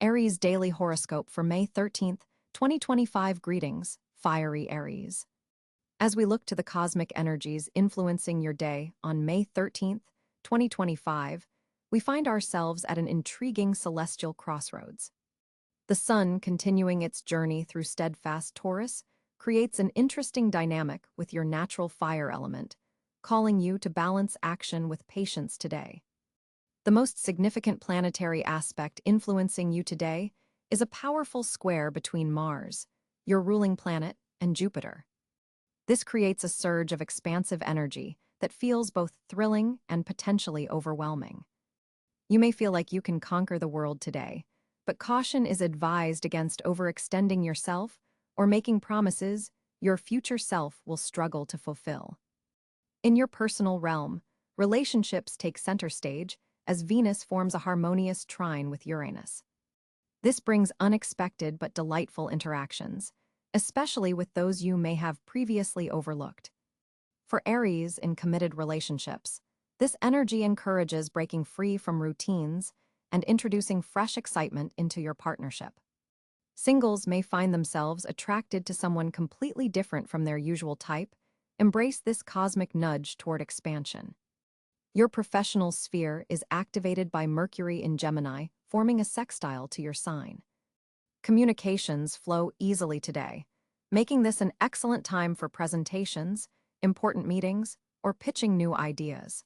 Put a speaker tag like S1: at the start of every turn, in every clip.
S1: Aries Daily Horoscope for May 13th, 2025. Greetings, fiery Aries. As we look to the cosmic energies influencing your day on May 13th, 2025, we find ourselves at an intriguing celestial crossroads. The sun, continuing its journey through steadfast Taurus, creates an interesting dynamic with your natural fire element, calling you to balance action with patience today. The most significant planetary aspect influencing you today is a powerful square between Mars, your ruling planet, and Jupiter. This creates a surge of expansive energy that feels both thrilling and potentially overwhelming. You may feel like you can conquer the world today, but caution is advised against overextending yourself or making promises your future self will struggle to fulfill. In your personal realm, relationships take center stage as Venus forms a harmonious trine with Uranus. This brings unexpected but delightful interactions, especially with those you may have previously overlooked. For Aries in committed relationships, this energy encourages breaking free from routines and introducing fresh excitement into your partnership. Singles may find themselves attracted to someone completely different from their usual type. Embrace this cosmic nudge toward expansion. Your professional sphere is activated by Mercury in Gemini, forming a sextile to your sign. Communications flow easily today, making this an excellent time for presentations, important meetings, or pitching new ideas.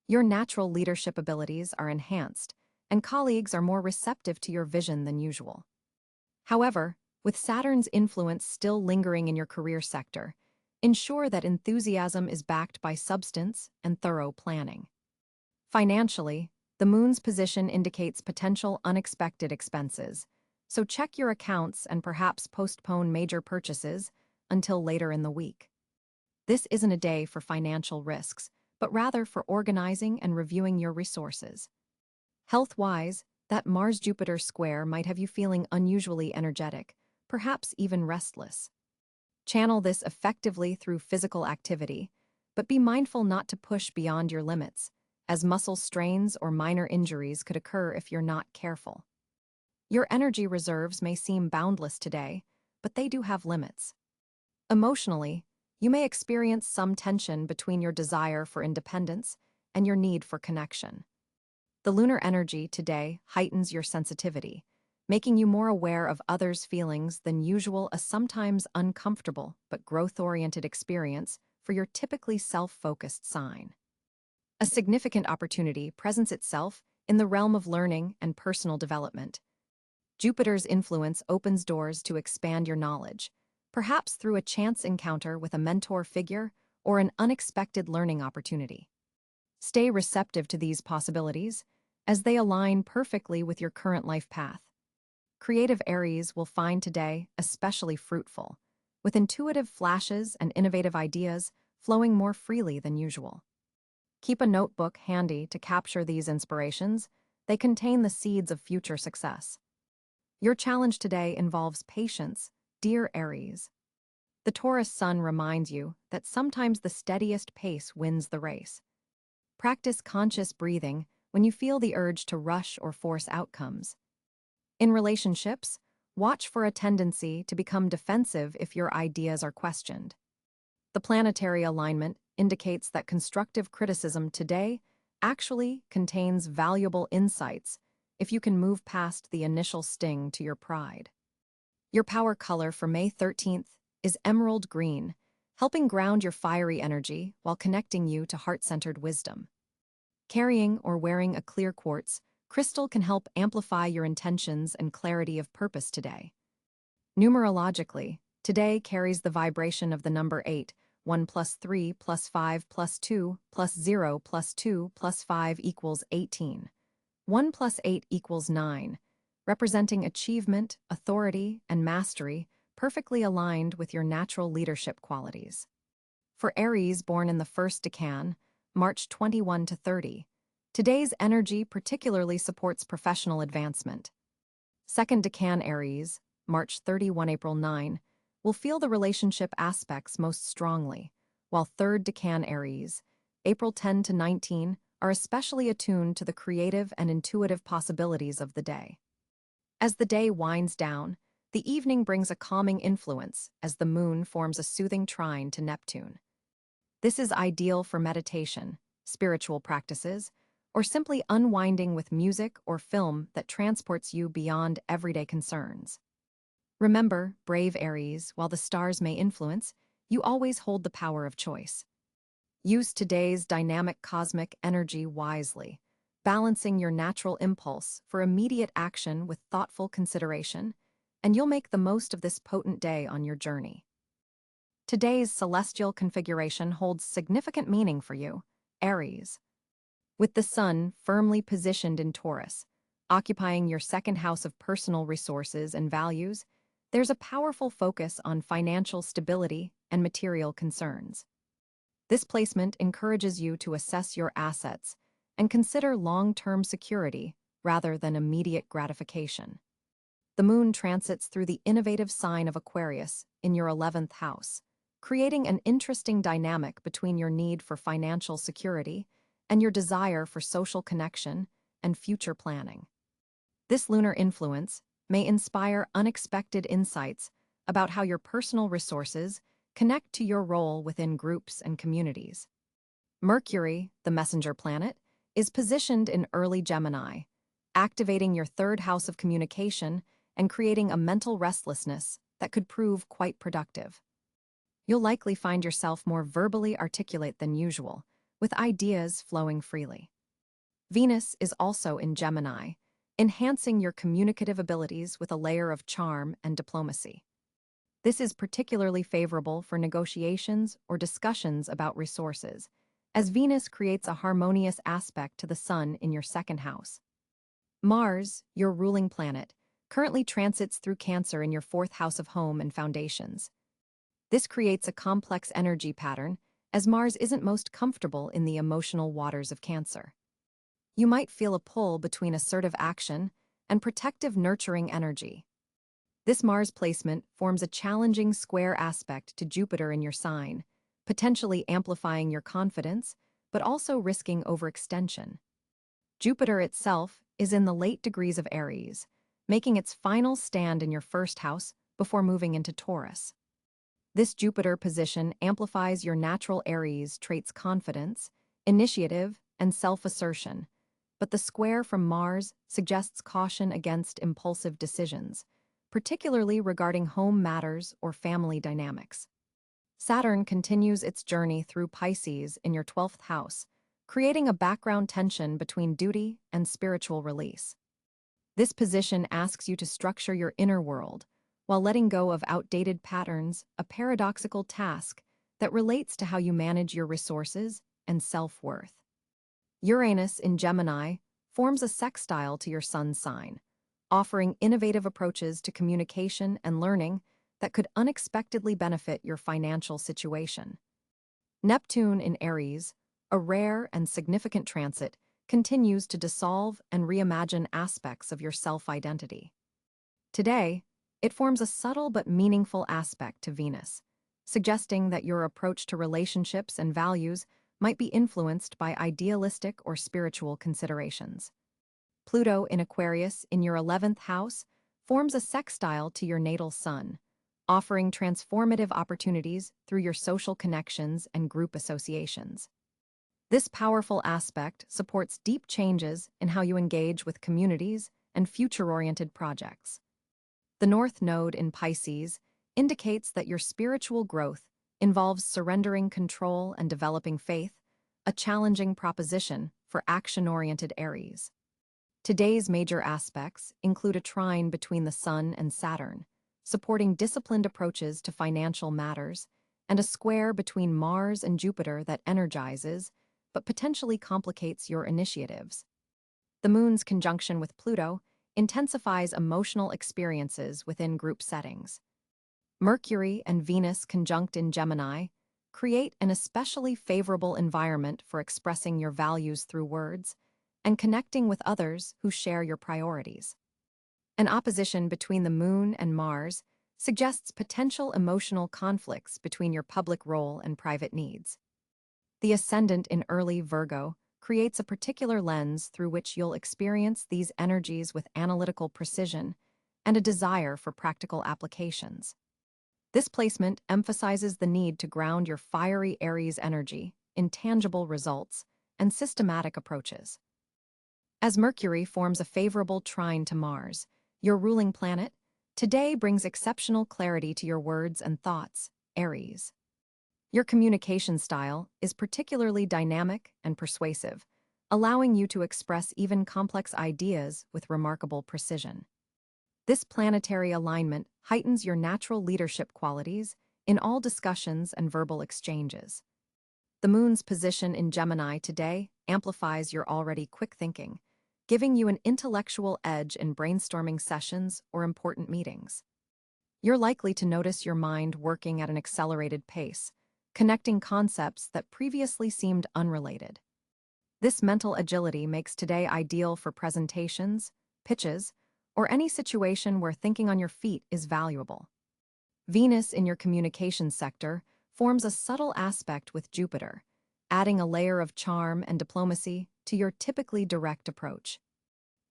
S1: Your natural leadership abilities are enhanced, and colleagues are more receptive to your vision than usual. However, with Saturn's influence still lingering in your career sector, ensure that enthusiasm is backed by substance and thorough planning. Financially, the moon's position indicates potential unexpected expenses, so check your accounts and perhaps postpone major purchases until later in the week. This isn't a day for financial risks, but rather for organizing and reviewing your resources. Health-wise, that Mars-Jupiter square might have you feeling unusually energetic, perhaps even restless. Channel this effectively through physical activity, but be mindful not to push beyond your limits, as muscle strains or minor injuries could occur if you're not careful. Your energy reserves may seem boundless today, but they do have limits. Emotionally, you may experience some tension between your desire for independence and your need for connection. The lunar energy today heightens your sensitivity, making you more aware of others' feelings than usual, a sometimes uncomfortable but growth-oriented experience for your typically self-focused sign. A significant opportunity presents itself in the realm of learning and personal development. Jupiter's influence opens doors to expand your knowledge, perhaps through a chance encounter with a mentor figure or an unexpected learning opportunity. Stay receptive to these possibilities, as they align perfectly with your current life path. Creative Aries will find today especially fruitful, with intuitive flashes and innovative ideas flowing more freely than usual. Keep a notebook handy to capture these inspirations. They contain the seeds of future success. Your challenge today involves patience, dear Aries. The Taurus sun reminds you that sometimes the steadiest pace wins the race. Practice conscious breathing when you feel the urge to rush or force outcomes. In relationships, watch for a tendency to become defensive if your ideas are questioned. The planetary alignment indicates that constructive criticism today actually contains valuable insights if you can move past the initial sting to your pride. Your power color for May 13th is emerald green, helping ground your fiery energy while connecting you to heart-centered wisdom. Carrying or wearing a clear quartz crystal can help amplify your intentions and clarity of purpose today. Numerologically, today carries the vibration of the number 8, 1 plus 3 plus 5 plus 2 plus 0 plus 2 plus 5 equals 18. 1 plus 8 equals 9, representing achievement, authority, and mastery, perfectly aligned with your natural leadership qualities. For Aries born in the first decan, March 21 to 30, today's energy particularly supports professional advancement. Second decan Aries, March 31 April 9, will feel the relationship aspects most strongly, while third decan Aries, April 10 to 19, are especially attuned to the creative and intuitive possibilities of the day. As the day winds down, the evening brings a calming influence as the moon forms a soothing trine to Neptune. This is ideal for meditation, spiritual practices, or simply unwinding with music or film that transports you beyond everyday concerns. Remember, brave Aries, while the stars may influence, you always hold the power of choice. Use today's dynamic cosmic energy wisely, balancing your natural impulse for immediate action with thoughtful consideration, and you'll make the most of this potent day on your journey. Today's celestial configuration holds significant meaning for you, Aries. With the sun firmly positioned in Taurus, occupying your second house of personal resources and values, there's a powerful focus on financial stability and material concerns. This placement encourages you to assess your assets and consider long-term security rather than immediate gratification. The moon transits through the innovative sign of Aquarius in your 11th house, creating an interesting dynamic between your need for financial security and your desire for social connection and future planning. This lunar influence may inspire unexpected insights about how your personal resources connect to your role within groups and communities. Mercury, the messenger planet, is positioned in early Gemini, activating your third house of communication and creating a mental restlessness that could prove quite productive. You'll likely find yourself more verbally articulate than usual, with ideas flowing freely. Venus is also in Gemini, enhancing your communicative abilities with a layer of charm and diplomacy. This is particularly favorable for negotiations or discussions about resources, as Venus creates a harmonious aspect to the Sun in your second house. Mars, your ruling planet, currently transits through Cáncer in your fourth house of home and foundations. This creates a complex energy pattern, as Mars isn't most comfortable in the emotional waters of Cáncer. You might feel a pull between assertive action and protective nurturing energy. This Mars placement forms a challenging square aspect to Jupiter in your sign, potentially amplifying your confidence, but also risking overextension. Jupiter itself is in the late degrees of Aries, making its final stand in your first house before moving into Taurus. This Jupiter position amplifies your natural Aries traits: confidence, initiative, and self-assertion, but the square from Mars suggests caution against impulsive decisions, particularly regarding home matters or family dynamics. Saturn continues its journey through Pisces in your 12th house, creating a background tension between duty and spiritual release. This position asks you to structure your inner world while letting go of outdated patterns, a paradoxical task that relates to how you manage your resources and self-worth. Uranus in Gemini forms a sextile to your Sun sign, offering innovative approaches to communication and learning that could unexpectedly benefit your financial situation. Neptune in Aries, a rare and significant transit, continues to dissolve and reimagine aspects of your self-identity. Today, it forms a subtle but meaningful aspect to Venus, suggesting that your approach to relationships and values might be influenced by idealistic or spiritual considerations. Pluto in Aquarius in your 11th house forms a sextile to your natal Sun, offering transformative opportunities through your social connections and group associations. This powerful aspect supports deep changes in how you engage with communities and future-oriented projects. The North Node in Pisces indicates that your spiritual growth involves surrendering control and developing faith, a challenging proposition for action-oriented Aries. Today's major aspects include a trine between the Sun and Saturn, supporting disciplined approaches to financial matters, and a square between Mars and Jupiter that energizes, but potentially complicates your initiatives. The Moon's conjunction with Pluto intensifies emotional experiences within group settings. Mercury and Venus conjunct in Gemini create an especially favorable environment for expressing your values through words and connecting with others who share your priorities. An opposition between the Moon and Mars suggests potential emotional conflicts between your public role and private needs. The ascendant in early Virgo creates a particular lens through which you'll experience these energies with analytical precision and a desire for practical applications. This placement emphasizes the need to ground your fiery Aries energy in tangible results and systematic approaches. As Mercury forms a favorable trine to Mars, your ruling planet, today brings exceptional clarity to your words and thoughts, Aries. Your communication style is particularly dynamic and persuasive, allowing you to express even complex ideas with remarkable precision. This planetary alignment heightens your natural leadership qualities in all discussions and verbal exchanges. The moon's position in Gemini today amplifies your already quick thinking, giving you an intellectual edge in brainstorming sessions or important meetings. You're likely to notice your mind working at an accelerated pace, connecting concepts that previously seemed unrelated. This mental agility makes today ideal for presentations, pitches, or any situation where thinking on your feet is valuable. Venus in your communications sector forms a subtle aspect with Jupiter, adding a layer of charm and diplomacy to your typically direct approach.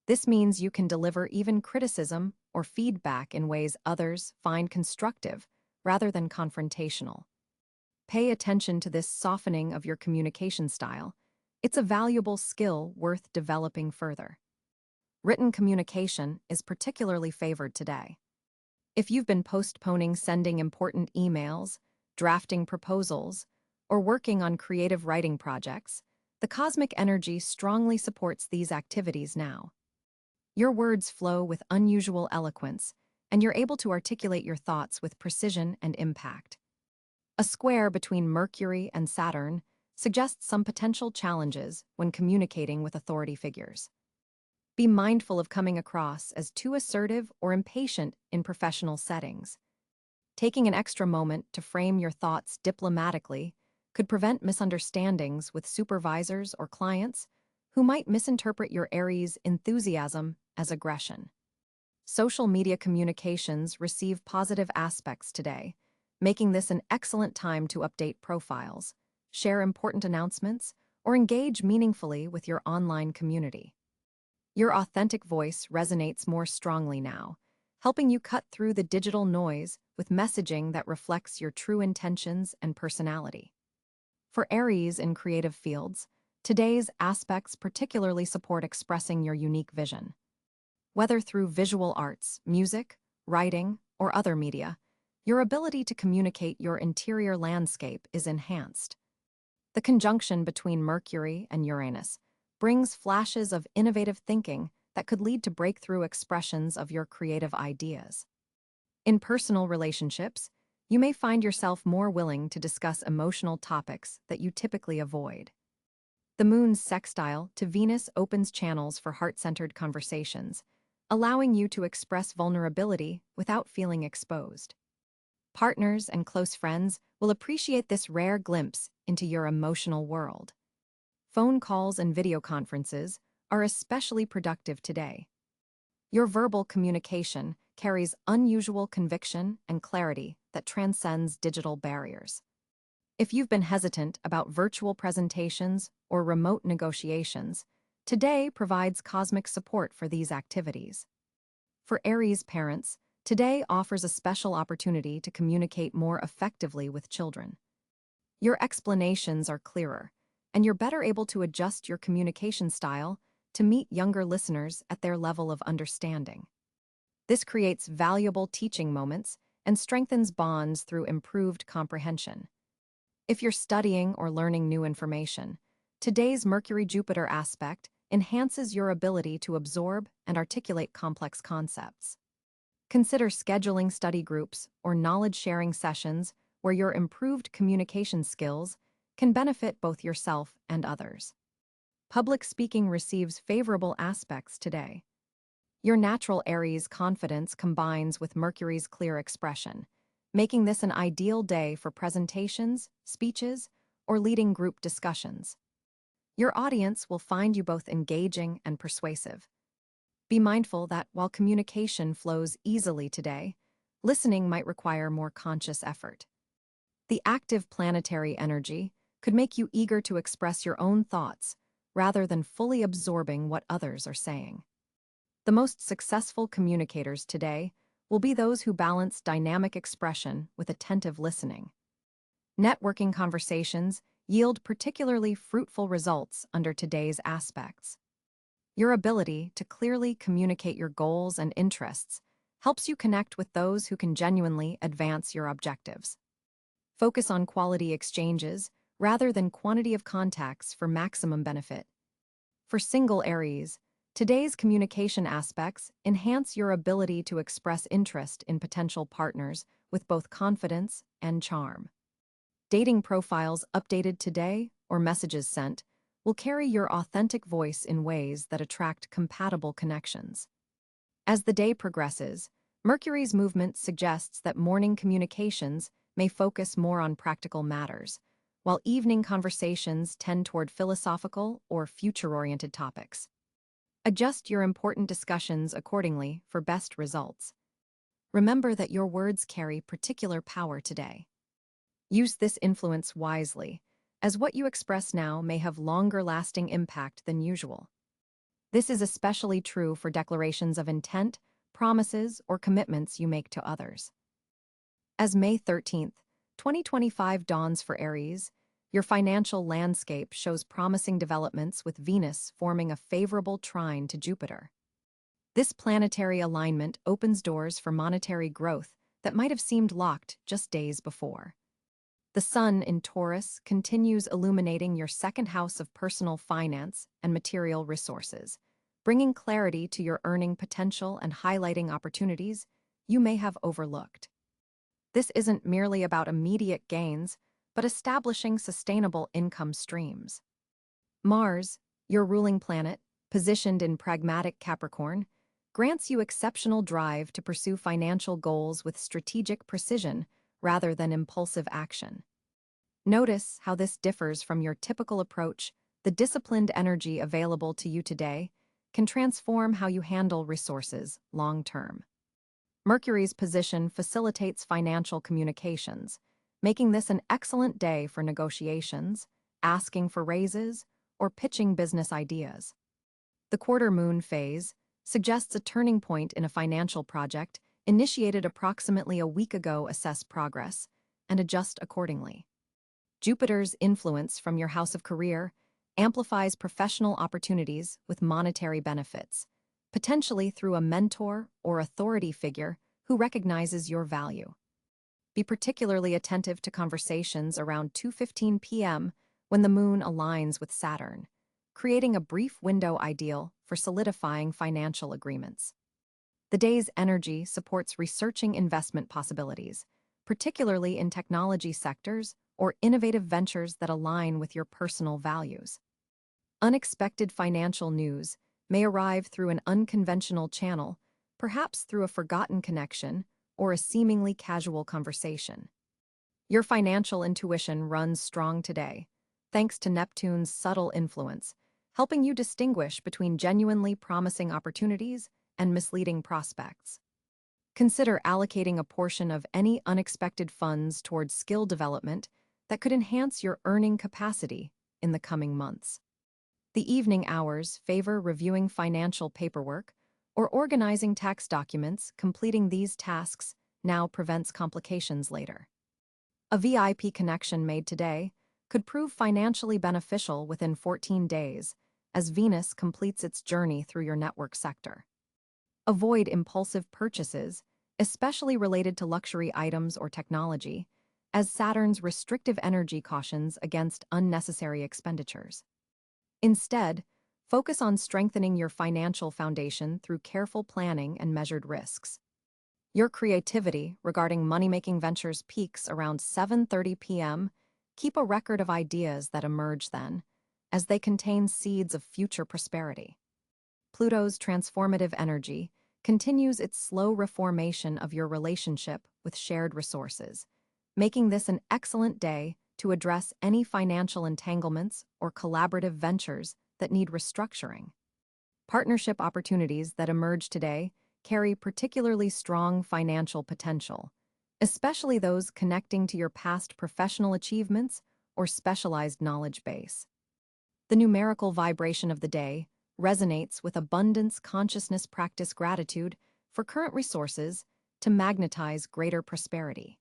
S1: This means you can deliver even criticism or feedback in ways others find constructive rather than confrontational. Pay attention to this softening of your communication style. It's a valuable skill worth developing further. Written communication is particularly favored today. If you've been postponing sending important emails, drafting proposals, or working on creative writing projects, the cosmic energy strongly supports these activities now. Your words flow with unusual eloquence, and you're able to articulate your thoughts with precision and impact. A square between Mercury and Saturn suggests some potential challenges when communicating with authority figures. Be mindful of coming across as too assertive or impatient in professional settings. Taking an extra moment to frame your thoughts diplomatically could prevent misunderstandings with supervisors or clients who might misinterpret your Aries enthusiasm as aggression. Social media communications receive positive aspects today, making this an excellent time to update profiles, share important announcements, or engage meaningfully with your online community. Your authentic voice resonates more strongly now, helping you cut through the digital noise with messaging that reflects your true intentions and personality. For Aries in creative fields, today's aspects particularly support expressing your unique vision. Whether through visual arts, music, writing, or other media, your ability to communicate your interior landscape is enhanced. The conjunction between Mercury and Uranus brings flashes of innovative thinking that could lead to breakthrough expressions of your creative ideas. In personal relationships, you may find yourself more willing to discuss emotional topics that you typically avoid. The moon's sextile to Venus opens channels for heart-centered conversations, allowing you to express vulnerability without feeling exposed. Partners and close friends will appreciate this rare glimpse into your emotional world. Phone calls and video conferences are especially productive today. Your verbal communication carries unusual conviction and clarity that transcends digital barriers. If you've been hesitant about virtual presentations or remote negotiations, today provides cosmic support for these activities. For Aries parents, today offers a special opportunity to communicate more effectively with children. Your explanations are clearer, and you're better able to adjust your communication style to meet younger listeners at their level of understanding. This creates valuable teaching moments and strengthens bonds through improved comprehension. If you're studying or learning new information, today's Mercury-Jupiter aspect enhances your ability to absorb and articulate complex concepts. Consider scheduling study groups or knowledge-sharing sessions where your improved communication skills can benefit both yourself and others. Public speaking receives favorable aspects today. Your natural Aries confidence combines with Mercury's clear expression, making this an ideal day for presentations, speeches, or leading group discussions. Your audience will find you both engaging and persuasive. Be mindful that while communication flows easily today, listening might require more conscious effort. The active planetary energy could make you eager to express your own thoughts rather than fully absorbing what others are saying. The most successful communicators today will be those who balance dynamic expression with attentive listening. Networking conversations yield particularly fruitful results under today's aspects. Your ability to clearly communicate your goals and interests helps you connect with those who can genuinely advance your objectives. Focus on quality exchanges rather than quantity of contacts for maximum benefit. For single Aries, today's communication aspects enhance your ability to express interest in potential partners with both confidence and charm. Dating profiles updated today or messages sent will carry your authentic voice in ways that attract compatible connections. As the day progresses, Mercury's movement suggests that morning communications may focus more on practical matters, while evening conversations tend toward philosophical or future-oriented topics. Adjust your important discussions accordingly for best results. Remember that your words carry particular power today. Use this influence wisely, as what you express now may have longer-lasting impact than usual. This is especially true for declarations of intent, promises, or commitments you make to others. As May 13th, 2025 dawns for Aries, your financial landscape shows promising developments with Venus forming a favorable trine to Jupiter. This planetary alignment opens doors for monetary growth that might have seemed locked just days before. The Sun in Taurus continues illuminating your second house of personal finance and material resources, bringing clarity to your earning potential and highlighting opportunities you may have overlooked. This isn't merely about immediate gains, but establishing sustainable income streams. Mars, your ruling planet, positioned in pragmatic Capricorn, grants you exceptional drive to pursue financial goals with strategic precision rather than impulsive action. Notice how this differs from your typical approach. The disciplined energy available to you today can transform how you handle resources long-term. Mercury's position facilitates financial communications, making this an excellent day for negotiations, asking for raises, or pitching business ideas. The quarter moon phase suggests a turning point in a financial project initiated approximately a week ago. Assess progress and adjust accordingly. Jupiter's influence from your house of career amplifies professional opportunities with monetary benefits, potentially through a mentor or authority figure who recognizes your value. Be particularly attentive to conversations around 2:15 p.m. when the moon aligns with Saturn, creating a brief window ideal for solidifying financial agreements. The day's energy supports researching investment possibilities, particularly in technology sectors or innovative ventures that align with your personal values. Unexpected financial news may arrive through an unconventional channel, perhaps through a forgotten connection or a seemingly casual conversation. Your financial intuition runs strong today, thanks to Neptune's subtle influence, helping you distinguish between genuinely promising opportunities and misleading prospects. Consider allocating a portion of any unexpected funds towards skill development that could enhance your earning capacity in the coming months. The evening hours favor reviewing financial paperwork or organizing tax documents. Completing these tasks now prevents complications later. A VIP connection made today could prove financially beneficial within 14 days as Venus completes its journey through your network sector. Avoid impulsive purchases, especially related to luxury items or technology, as Saturn's restrictive energy cautions against unnecessary expenditures. Instead, focus on strengthening your financial foundation through careful planning and measured risks. Your creativity regarding money-making ventures peaks around 7:30 p.m. Keep a record of ideas that emerge then, as they contain seeds of future prosperity. Pluto's transformative energy continues its slow reformation of your relationship with shared resources, making this an excellent day to address any financial entanglements or collaborative ventures that need restructuring. Partnership opportunities that emerge today carry particularly strong financial potential, especially those connecting to your past professional achievements or specialized knowledge base. The numerical vibration of the day resonates with abundance consciousness. Practice gratitude for current resources to magnetize greater prosperity.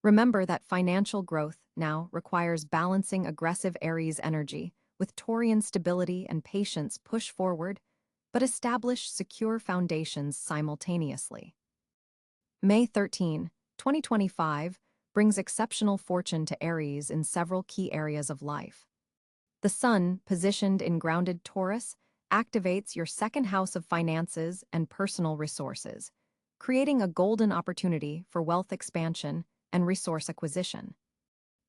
S1: Remember that financial growth now requires balancing aggressive Aries energy with Taurian stability and patience. Push forward, but establish secure foundations simultaneously. May 13, 2025 brings exceptional fortune to Aries in several key areas of life. The Sun, positioned in grounded Taurus, activates your second house of finances and personal resources, creating a golden opportunity for wealth expansion and resource acquisition.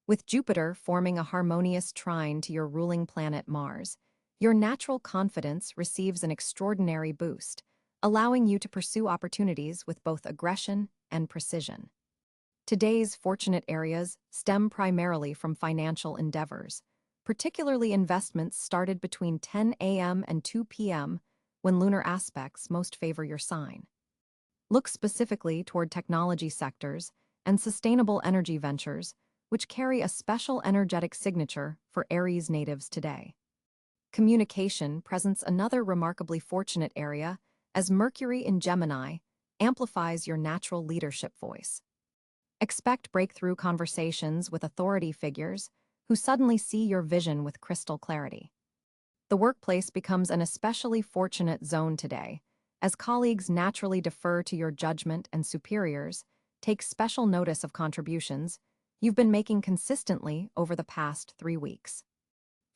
S1: With Jupiter forming a harmonious trine to your ruling planet Mars, your natural confidence receives an extraordinary boost, allowing you to pursue opportunities with both aggression and precision. Today's fortunate areas stem primarily from financial endeavors, particularly investments started between 10 a.m. and 2 p.m. when lunar aspects most favor your sign. Look specifically toward technology sectors and sustainable energy ventures, which carry a special energetic signature for Aries natives today. Communication presents another remarkably fortunate area, as Mercury in Gemini amplifies your natural leadership voice. Expect breakthrough conversations with authority figures who suddenly see your vision with crystal clarity. The workplace becomes an especially fortunate zone today, as colleagues naturally defer to your judgment and superiors take special notice of contributions you've been making consistently over the past 3 weeks.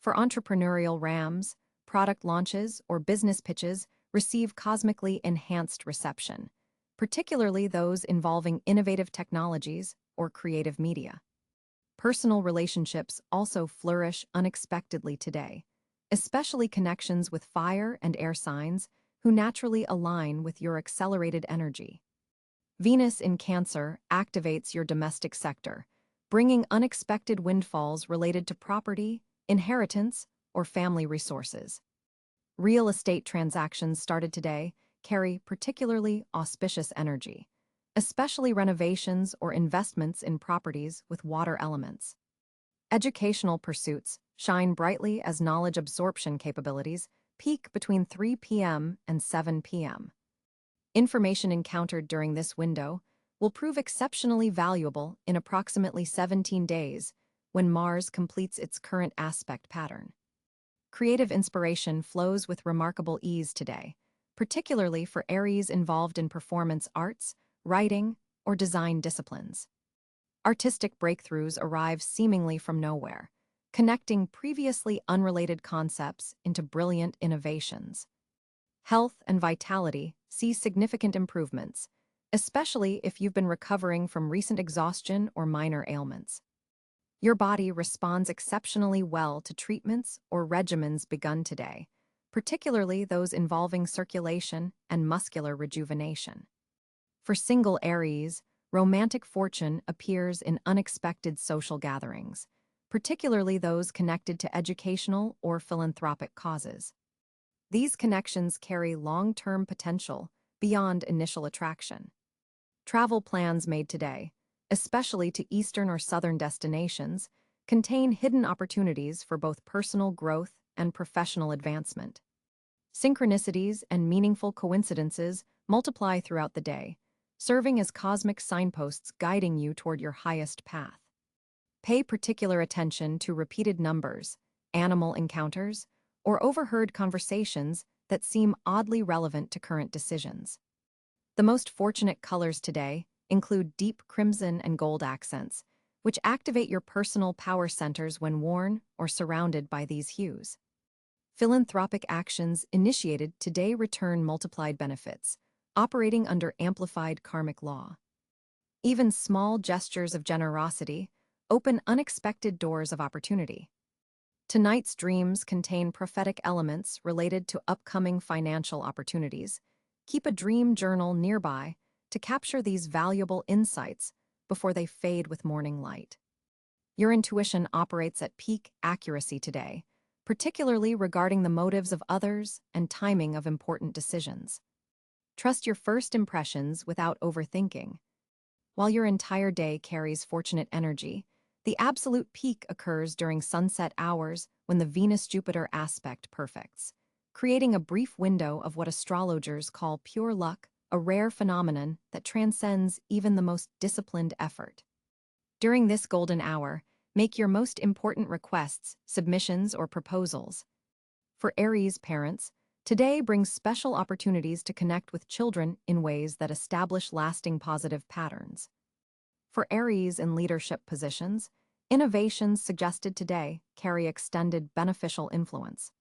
S1: For entrepreneurial rams, product launches or business pitches receive cosmically enhanced reception, particularly those involving innovative technologies or creative media. Personal relationships also flourish unexpectedly today, especially connections with fire and air signs who naturally align with your accelerated energy. Venus in Cáncer activates your domestic sector, bringing unexpected windfalls related to property, inheritance, or family resources. Real estate transactions started today carry particularly auspicious energy, especially renovations or investments in properties with water elements. Educational pursuits shine brightly as knowledge absorption capabilities peak between 3 p.m. and 7 p.m. Information encountered during this window will prove exceptionally valuable in approximately 17 days when Mars completes its current aspect pattern. Creative inspiration flows with remarkable ease today, particularly for Aries involved in performance arts, writing, or design disciplines. Artistic breakthroughs arrive seemingly from nowhere, connecting previously unrelated concepts into brilliant innovations. Health and vitality see significant improvements, especially if you've been recovering from recent exhaustion or minor ailments. Your body responds exceptionally well to treatments or regimens begun today, particularly those involving circulation and muscular rejuvenation. For single Aries, romantic fortune appears in unexpected social gatherings, particularly those connected to educational or philanthropic causes. These connections carry long-term potential beyond initial attraction. Travel plans made today, especially to eastern or southern destinations, contain hidden opportunities for both personal growth and professional advancement. Synchronicities and meaningful coincidences multiply throughout the day, serving as cosmic signposts guiding you toward your highest path. Pay particular attention to repeated numbers, animal encounters, or overheard conversations that seem oddly relevant to current decisions. The most fortunate colors today include deep crimson and gold accents, which activate your personal power centers when worn or surrounded by these hues. Philanthropic actions initiated today return multiplied benefits, operating under amplified karmic law. Even small gestures of generosity open unexpected doors of opportunity. Tonight's dreams contain prophetic elements related to upcoming financial opportunities. Keep a dream journal nearby to capture these valuable insights before they fade with morning light. Your intuition operates at peak accuracy today, particularly regarding the motives of others and timing of important decisions. Trust your first impressions without overthinking. While your entire day carries fortunate energy, the absolute peak occurs during sunset hours when the Venus-Jupiter aspect perfects, creating a brief window of what astrologers call pure luck, a rare phenomenon that transcends even the most disciplined effort. During this golden hour, make your most important requests, submissions, or proposals. For Aries parents, today brings special opportunities to connect with children in ways that establish lasting positive patterns. For Aries in leadership positions, innovations suggested today carry extended beneficial influence.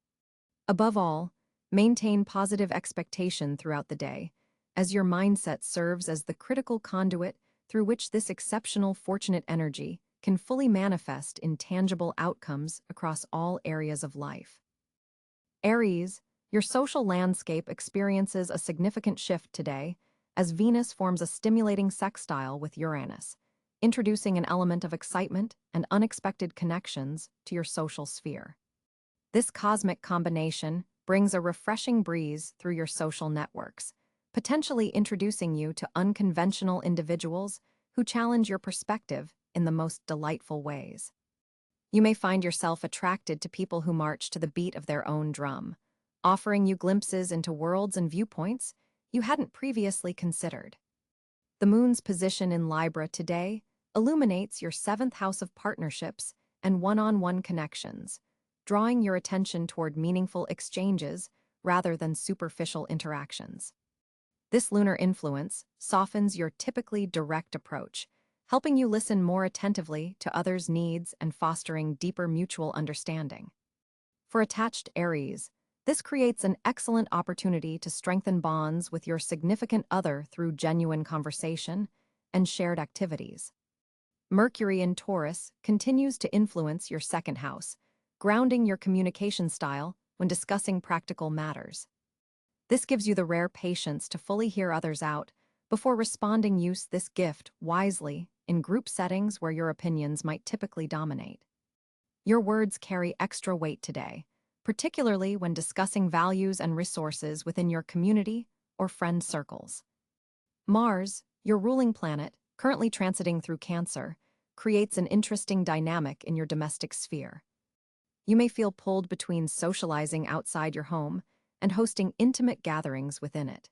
S1: Above all, maintain positive expectation throughout the day, as your mindset serves as the critical conduit through which this exceptional fortunate energy can fully manifest in tangible outcomes across all areas of life. Aries, your social landscape experiences a significant shift today as Venus forms a stimulating sextile with Uranus, introducing an element of excitement and unexpected connections to your social sphere. This cosmic combination brings a refreshing breeze through your social networks, potentially introducing you to unconventional individuals who challenge your perspective in the most delightful ways. You may find yourself attracted to people who march to the beat of their own drum, offering you glimpses into worlds and viewpoints you hadn't previously considered. The moon's position in Libra today illuminates your seventh house of partnerships and one-on-one connections, drawing your attention toward meaningful exchanges rather than superficial interactions. This lunar influence softens your typically direct approach, helping you listen more attentively to others' needs and fostering deeper mutual understanding. For attached Aries, this creates an excellent opportunity to strengthen bonds with your significant other through genuine conversation and shared activities. Mercury in Taurus continues to influence your second house, grounding your communication style when discussing practical matters. This gives you the rare patience to fully hear others out before responding. Use this gift wisely in group settings where your opinions might typically dominate. Your words carry extra weight today, particularly when discussing values and resources within your community or friend circles. Mars, your ruling planet, currently transiting through Cáncer, creates an interesting dynamic in your domestic sphere. You may feel pulled between socializing outside your home and hosting intimate gatherings within it.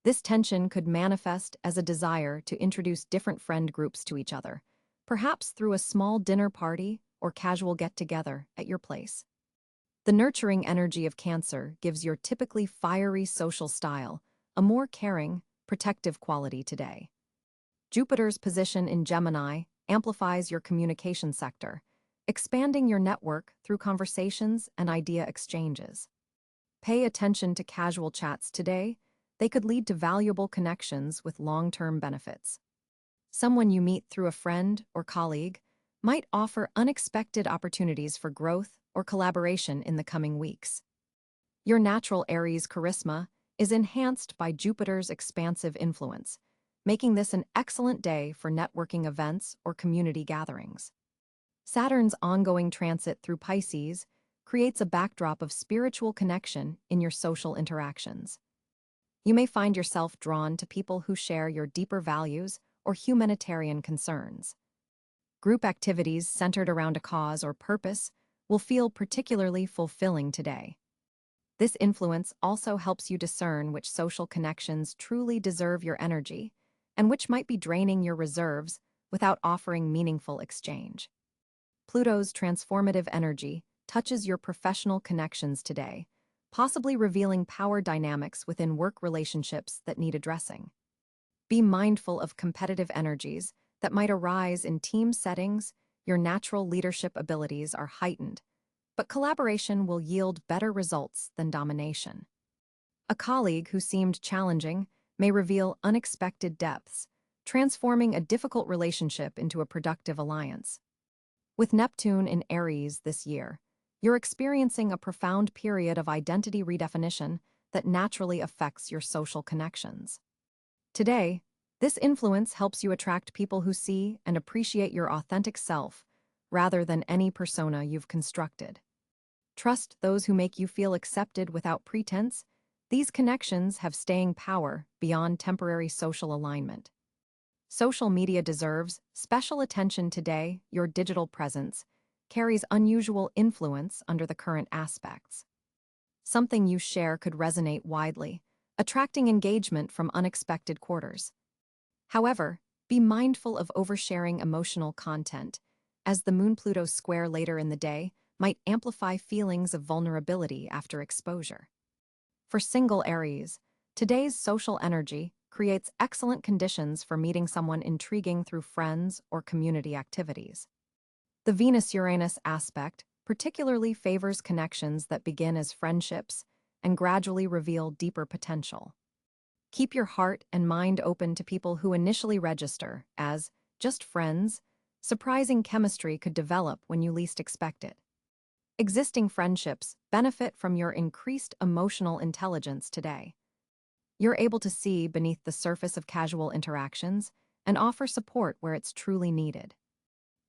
S1: This tension could manifest as a desire to introduce different friend groups to each other, perhaps through a small dinner party or casual get-together at your place. The nurturing energy of Cáncer gives your typically fiery social style a more caring, protective quality today. Jupiter's position in Gemini amplifies your communication sector, expanding your network through conversations and idea exchanges. Pay attention to casual chats today. They could lead to valuable connections with long-term benefits. Someone you meet through a friend or colleague might offer unexpected opportunities for growth or collaboration in the coming weeks. Your natural Aries charisma is enhanced by Jupiter's expansive influence, making this an excellent day for networking events or community gatherings. Saturn's ongoing transit through Pisces creates a backdrop of spiritual connection in your social interactions. You may find yourself drawn to people who share your deeper values or humanitarian concerns. Group activities centered around a cause or purpose will feel particularly fulfilling today. This influence also helps you discern which social connections truly deserve your energy and which might be draining your reserves without offering meaningful exchange. Pluto's transformative energy touches your professional connections today, possibly revealing power dynamics within work relationships that need addressing. Be mindful of competitive energies that might arise in team settings. Your natural leadership abilities are heightened, but collaboration will yield better results than domination. A colleague who seemed challenging may reveal unexpected depths, transforming a difficult relationship into a productive alliance. With Neptune in Aries this year, you're experiencing a profound period of identity redefinition that naturally affects your social connections. Today, this influence helps you attract people who see and appreciate your authentic self rather than any persona you've constructed. Trust those who make you feel accepted without pretense. These connections have staying power beyond temporary social alignment. Social media deserves special attention today. Your digital presence carries unusual influence under the current aspects. something you share could resonate widely, attracting engagement from unexpected quarters. However, be mindful of oversharing emotional content, as the Moon-Pluto square later in the day might amplify feelings of vulnerability after exposure. For single Aries, today's social energy creates excellent conditions for meeting someone intriguing through friends or community activities. The Venus-Uranus aspect particularly favors connections that begin as friendships and gradually reveal deeper potential. Keep your heart and mind open to people who initially register as just friends. Surprising chemistry could develop when you least expect it. Existing friendships benefit from your increased emotional intelligence today. You're able to see beneath the surface of casual interactions and offer support where it's truly needed.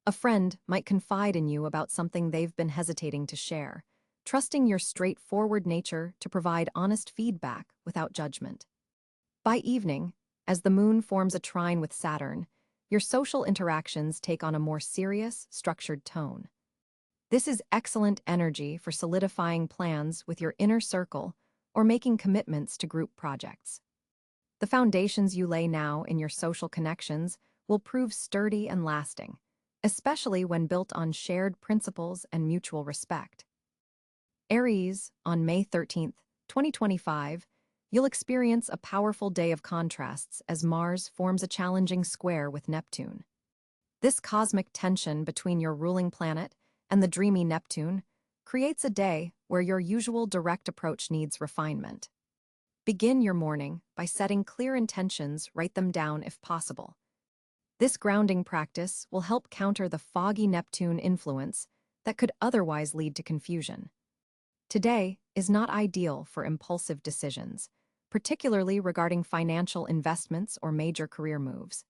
S1: A friend might confide in you about something they've been hesitating to share, trusting your straightforward nature to provide honest feedback without judgment. By evening, as the moon forms a trine with Saturn, your social interactions take on a more serious, structured tone. This is excellent energy for solidifying plans with your inner circle or making commitments to group projects. The foundations you lay now in your social connections will prove sturdy and lasting, especially when built on shared principles and mutual respect. Aries, on May 13th, 2025, you'll experience a powerful day of contrasts as Mars forms a challenging square with Neptune. This cosmic tension between your ruling planet and the dreamy Neptune creates a day where your usual direct approach needs refinement. Begin your morning by setting clear intentions, write them down if possible. This grounding practice will help counter the foggy Neptune influence that could otherwise lead to confusion. Today is not ideal for impulsive decisions, particularly regarding financial investments or major career moves.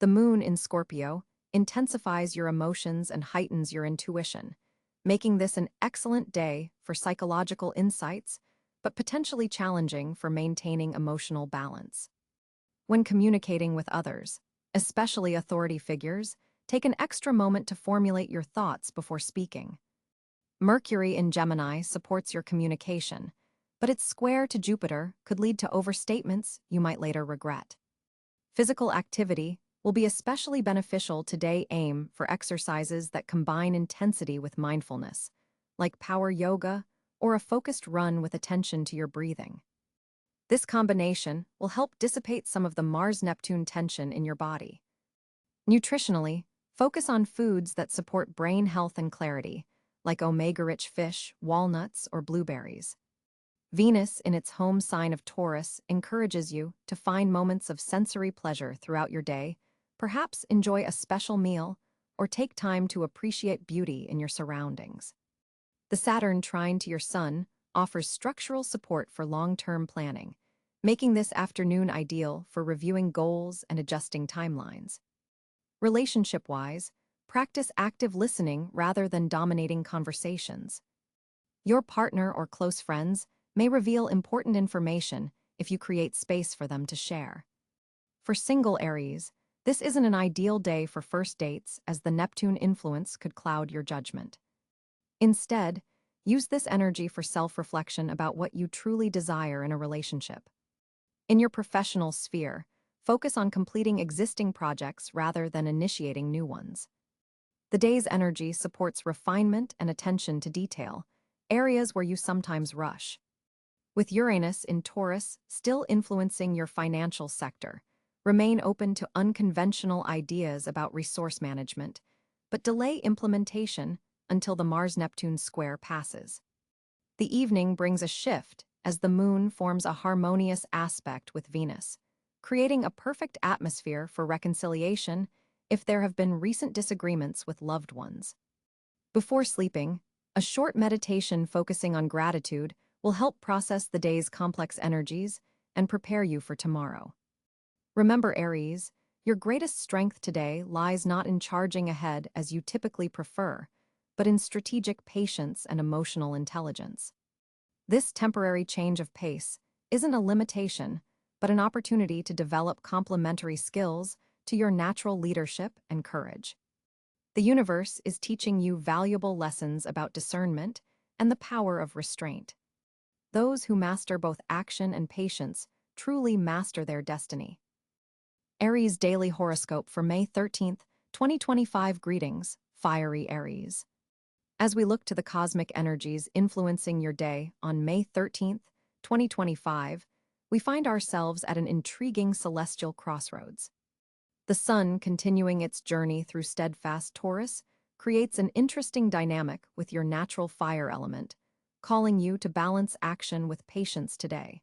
S1: The moon in Scorpio intensifies your emotions and heightens your intuition, making this an excellent day for psychological insights, but potentially challenging for maintaining emotional balance. When communicating with others, especially authority figures, take an extra moment to formulate your thoughts before speaking. Mercury in Gemini supports your communication, but its square to Jupiter could lead to overstatements you might later regret. Physical activity will be especially beneficial today. Aim for exercises that combine intensity with mindfulness, like power yoga or a focused run with attention to your breathing. This combination will help dissipate some of the Mars-Neptune tension in your body. Nutritionally, focus on foods that support brain health and clarity, like omega-rich fish, walnuts, or blueberries. Venus, in its home sign of Taurus, encourages you to find moments of sensory pleasure throughout your day, perhaps enjoy a special meal, or take time to appreciate beauty in your surroundings. The Saturn trine to your Sun offers structural support for long-term planning, making this afternoon ideal for reviewing goals and adjusting timelines. Relationship-wise, practice active listening rather than dominating conversations. Your partner or close friends may reveal important information if you create space for them to share. For single Aries, this isn't an ideal day for first dates as the Neptune influence could cloud your judgment. Instead, use this energy for self-reflection about what you truly desire in a relationship. In your professional sphere, focus on completing existing projects rather than initiating new ones. The day's energy supports refinement and attention to detail, areas where you sometimes rush. With Uranus in Taurus still influencing your financial sector, remain open to unconventional ideas about resource management, but delay implementation until the Mars-Neptune square passes. The evening brings a shift as the moon forms a harmonious aspect with Venus, creating a perfect atmosphere for reconciliation if there have been recent disagreements with loved ones. Before sleeping, a short meditation focusing on gratitude will help process the day's complex energies and prepare you for tomorrow. Remember, Aries, your greatest strength today lies not in charging ahead as you typically prefer, but in strategic patience and emotional intelligence. This temporary change of pace isn't a limitation, but an opportunity to develop complementary skills to your natural leadership and courage. The universe is teaching you valuable lessons about discernment and the power of restraint. Those who master both action and patience truly master their destiny. Aries Daily Horoscope for May 13th, 2025. Greetings, fiery Aries. As we look to the cosmic energies influencing your day on May 13th, 2025, we find ourselves at an intriguing celestial crossroads. The sun, continuing its journey through steadfast Taurus, creates an interesting dynamic with your natural fire element, calling you to balance action with patience today.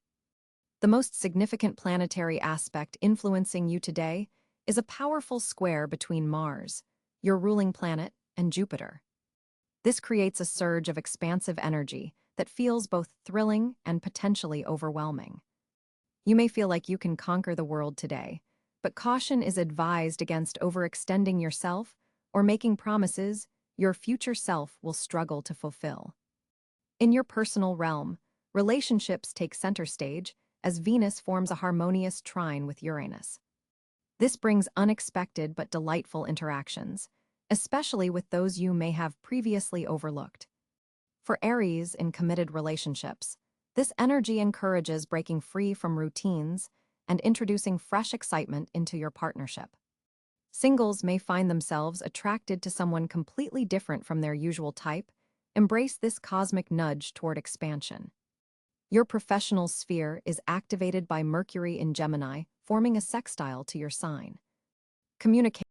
S1: The most significant planetary aspect influencing you today is a powerful square between Mars, your ruling planet, and Jupiter. This creates a surge of expansive energy that feels both thrilling and potentially overwhelming. You may feel like you can conquer the world today, but caution is advised against overextending yourself or making promises your future self will struggle to fulfill. In your personal realm, relationships take center stage as Venus forms a harmonious trine with Uranus. This brings unexpected but delightful interactions, especially with those you may have previously overlooked. For Aries in committed relationships, this energy encourages breaking free from routines and introducing fresh excitement into your partnership. Singles may find themselves attracted to someone completely different from their usual type. Embrace this cosmic nudge toward expansion. Your professional sphere is activated by Mercury in Gemini, forming a sextile to your sign. Communication